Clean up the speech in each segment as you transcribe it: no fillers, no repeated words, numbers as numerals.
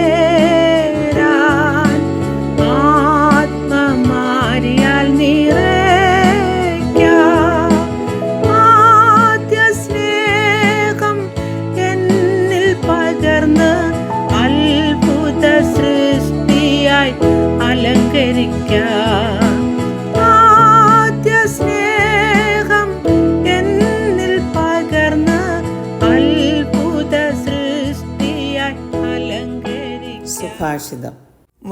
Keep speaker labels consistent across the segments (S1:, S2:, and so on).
S1: പറ്റിച്ചേരാൻ ആത്മമാരിയാൽ നിറയ്ക്കാം. ആദ്യ സ്നേഹം എന്നിൽ പകർന്ന് അത്ഭുത സൃഷ്ടിയായി അലങ്കരിക്കാം. ആദ്യ സ്നേഹം എന്നിൽ പകർന്ന് അത്ഭുത സൃഷ്ടിയായി അലങ്കരിക്കാം.
S2: സുഭാഷിതം.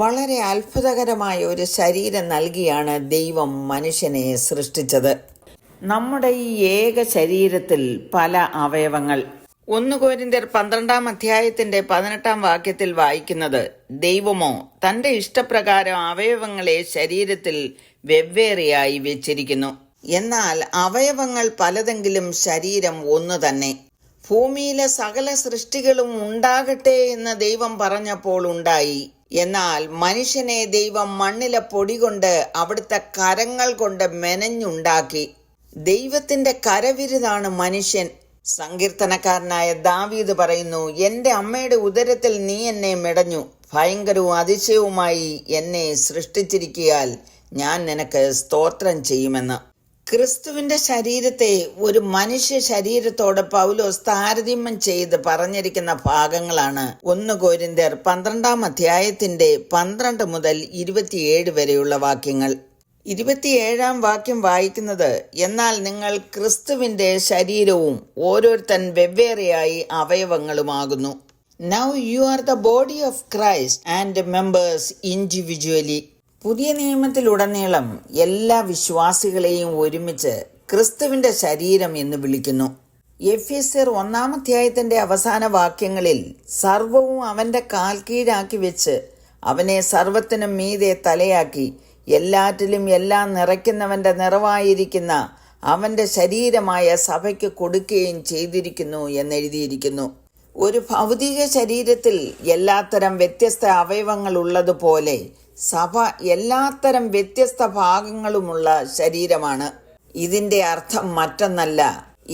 S2: വളരെ അത്ഭുതകരമായ ഒരു ശരീരം നൽകിയാണ് ദൈവം മനുഷ്യനെ സൃഷ്ടിച്ചത്. നമ്മുടെ ഈ ഏക ശരീരത്തിൽ പല അവയവങ്ങൾ. 1 കൊരിന്ത്യർ 12-18 വായിക്കുന്നത്, ദൈവമോ തന്റെ ഇഷ്ടപ്രകാരം അവയവങ്ങളെ ശരീരത്തിൽ വെവ്വേറെയായി വെച്ചിരിക്കുന്നു. എന്നാൽ അവയവങ്ങൾ പലതെങ്കിലും ശരീരം ഒന്നു തന്നെ. ഭൂമിയിലെ സകല സൃഷ്ടികളും ഉണ്ടാകട്ടെ എന്ന് ദൈവം പറഞ്ഞപ്പോൾ ഉണ്ടായി. എന്നാൽ മനുഷ്യനെ ദൈവം മണ്ണിലെ പൊടി കൊണ്ട് അവിടുത്തെ കരങ്ങൾ കൊണ്ട് മെനഞ്ഞുണ്ടാക്കി. ദൈവത്തിന്റെ കരവിരുതാണ് മനുഷ്യൻ. സങ്കീർത്തനക്കാരനായ ദാവീദ് പറയുന്നു, എന്റെ അമ്മയുടെ ഉദരത്തിൽ നീ എന്നെ മെടഞ്ഞു, ഭയങ്കരവും അതിശയവുമായി എന്നെ സൃഷ്ടിച്ചിരിക്കയാൽ ഞാൻ നിനക്ക് സ്തോത്രം ചെയ്യുമെന്ന്. ക്രിസ്തുവിന്റെ ശരീരത്തെ ഒരു മനുഷ്യ ശരീരത്തോട് പൗലോസ് താരതമ്യം ചെയ്ത് പറഞ്ഞിരിക്കുന്ന ഭാഗങ്ങളാണ് 1 കൊരിന്ത്യർ 12 മുതൽ 27 വരെയുള്ള വാക്യങ്ങൾ. 27 വാക്യം വായിക്കുന്നത്, എന്നാൽ നിങ്ങൾ ക്രിസ്തുവിന്റെ ശരീരവും ഓരോരുത്തൻ വെവ്വേറെയായി അവയവങ്ങളുമാകുന്നു. Now you are the body of Christ and members individually. പുതിയ നിയമത്തിലുടനീളം എല്ലാ വിശ്വാസികളെയും ഒരുമിച്ച് ക്രിസ്തുവിന്റെ ശരീരം എന്ന് വിളിക്കുന്നു. എഫേസ്യർ 1 അവസാന വാക്യങ്ങളിൽ സർവവും അവന്റെ കാൽ കീഴാക്കി വെച്ച് അവനെ സർവത്തിനും മീതെ തലയാക്കി എല്ലാറ്റിലും എല്ലാം നിറയ്ക്കുന്നവന്റെ നിറവായിരിക്കുന്ന അവന്റെ ശരീരമായ സഭയ്ക്ക് കൊടുക്കുകയും ചെയ്തിരിക്കുന്നു എന്നെഴുതിയിരിക്കുന്നു. ഒരു ഭൗതിക ശരീരത്തിൽ എല്ലാത്തരം വ്യത്യസ്ത അവയവങ്ങൾ ഉള്ളതുപോലെ സഭ എല്ലാത്തരം വ്യത്യസ്ത ഭാഗങ്ങളുമുള്ള ശരീരമാണ്. ഇതിന്റെ അർത്ഥം മറ്റൊന്നല്ല,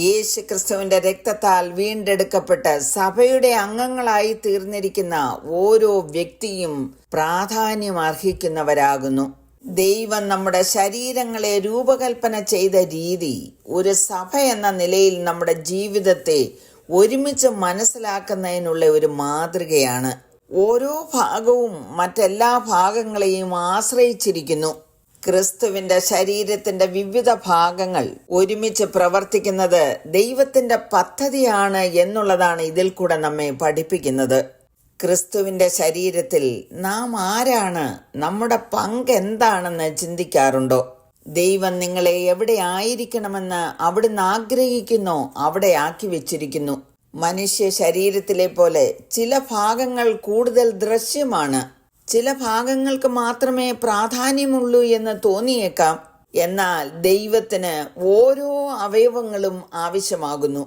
S2: യേശു ക്രിസ്തുവിന്റെ രക്തത്താൽ വീണ്ടെടുക്കപ്പെട്ട സഭയുടെ അംഗങ്ങളായി തീർന്നിരിക്കുന്ന ഓരോ വ്യക്തിയും പ്രാധാന്യം അർഹിക്കുന്നവരാകുന്നു. ദൈവം നമ്മുടെ ശരീരങ്ങളെ രൂപകൽപ്പന ചെയ്ത രീതി ഒരു സഭ എന്ന നിലയിൽ നമ്മുടെ ജീവിതത്തെ ഒരുമിച്ച് മനസ്സിലാക്കുന്നതിനുള്ള ഒരു മാതൃകയാണ്. ഓരോ ഭാഗവും മറ്റെല്ലാ ഭാഗങ്ങളെയും ആശ്രയിച്ചിരിക്കുന്നു. ക്രിസ്തുവിന്റെ ശരീരത്തിന്റെ വിവിധ ഭാഗങ്ങൾ ഒരുമിച്ച് പ്രവർത്തിക്കുന്നത് ദൈവത്തിന്റെ പദ്ധതിയാണ് എന്നുള്ളതാണ് ഇതിൽ കൂടെ നമ്മെ പഠിപ്പിക്കുന്നത്. ക്രിസ്തുവിന്റെ ശരീരത്തിൽ നാം ആരാണ്, നമ്മുടെ പങ്ക് എന്താണെന്ന് ചിന്തിക്കാറുണ്ടോ? ദൈവം നിങ്ങളെ എവിടെ ആയിരിക്കണമെന്ന് അവിടുന്ന് ആഗ്രഹിക്കുന്നോ അവിടെ ആക്കി വെച്ചിരിക്കുന്നു. മനുഷ്യ ശരീരത്തിലെ പോലെ ചില ഭാഗങ്ങൾ കൂടുതൽ ദൃശ്യമാണ്, ചില ഭാഗങ്ങൾക്ക് മാത്രമേ പ്രാധാന്യമുള്ളൂ എന്ന് തോന്നിയേക്കാം. എന്നാൽ ദൈവത്തിന് ഓരോ അവയവങ്ങളും ആവശ്യമാകുന്നു.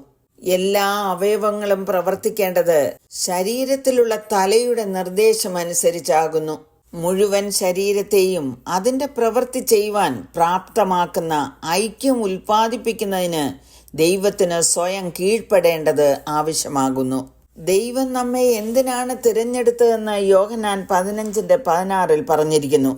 S2: എല്ലാ അവയവങ്ങളും പ്രവർത്തിക്കേണ്ടത് ശരീരത്തിലുള്ള തലയുടെ നിർദ്ദേശം അനുസരിച്ചാകുന്നു. മുഴുവൻ ശരീരത്തെയും അതിന്റെ പ്രവൃത്തി ചെയ്യുവാൻ പ്രാപ്തമാക്കുന്ന ഐക്യം ഉൽപ്പാദിപ്പിക്കുന്നതിന് ദൈവത്തിന് സ്വയം കീഴ്പ്പെടേണ്ടത് ആവശ്യമാകുന്നു. ദൈവം നമ്മെ എന്തിനാണ് തിരഞ്ഞെടുത്തതെന്ന് യോഹന്നാൻ 15:16 പറഞ്ഞിരിക്കുന്നു.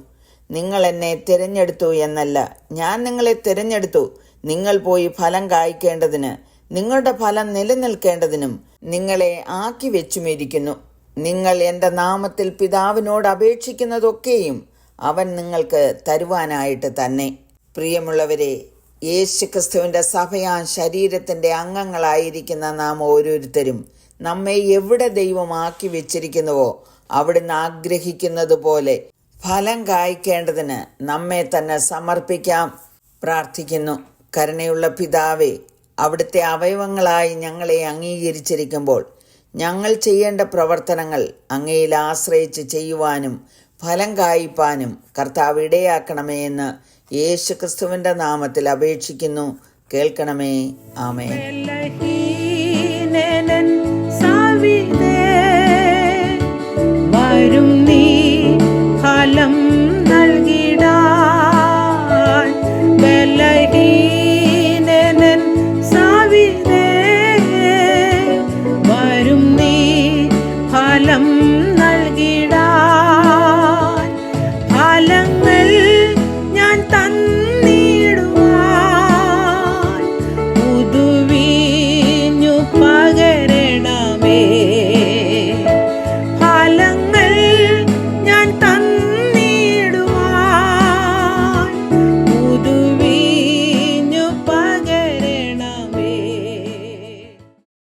S2: നിങ്ങൾ എന്നെ തിരഞ്ഞെടുത്തു എന്നല്ല, ഞാൻ നിങ്ങളെ തിരഞ്ഞെടുത്തു, നിങ്ങൾ പോയി ഫലം കായ്ക്കേണ്ടതിന്, നിങ്ങളുടെ ഫലം നിലനിൽക്കേണ്ടതിനും നിങ്ങളെ ആക്കി വെച്ചുമിരിക്കുന്നു. നിങ്ങൾ എൻ്റെ നാമത്തിൽ പിതാവിനോട് അപേക്ഷിക്കുന്നതൊക്കെയും അവൻ നിങ്ങൾക്ക് തരുവാനായിട്ട് തന്നെ. പ്രിയമുള്ളവരെ, യേശുക്രിസ്തുവിന്റെ സഭയാ ശരീരത്തിന്റെ അംഗങ്ങളായിരിക്കുന്ന നാം ഓരോരുത്തരും നമ്മെ എവിടെ ദൈവം ആക്കി വെച്ചിരിക്കുന്നുവോ അവിടുന്ന് ആഗ്രഹിക്കുന്നത് പോലെ ഫലം കായ്ക്കേണ്ടതിന് നമ്മെ തന്നെ സമർപ്പിക്കാം. പ്രാർത്ഥിക്കുന്നു. കരുണയുള്ള പിതാവേ, അവിടുത്തെ അവയവങ്ങളായി ഞങ്ങളെ അംഗീകരിച്ചിരിക്കുമ്പോൾ ഞങ്ങൾ ചെയ്യേണ്ട പ്രവർത്തനങ്ങൾ അങ്ങയിൽ ആശ്രയിച്ച് ചെയ്യുവാനും ഫലം കായ്പാനും കർത്താവ് ഇടയാക്കണമേ എന്ന് യേശുക്രിസ്തുവിന്റെ നാമത്തിൽ അപേക്ഷിക്കുന്നു. കേൾക്കണമേ. ആമേൻ.
S1: വരും നീ ഫലം നൽകിടാൻ, ബലഹീനൻ സാവിതേ, വരും നീ ഫലം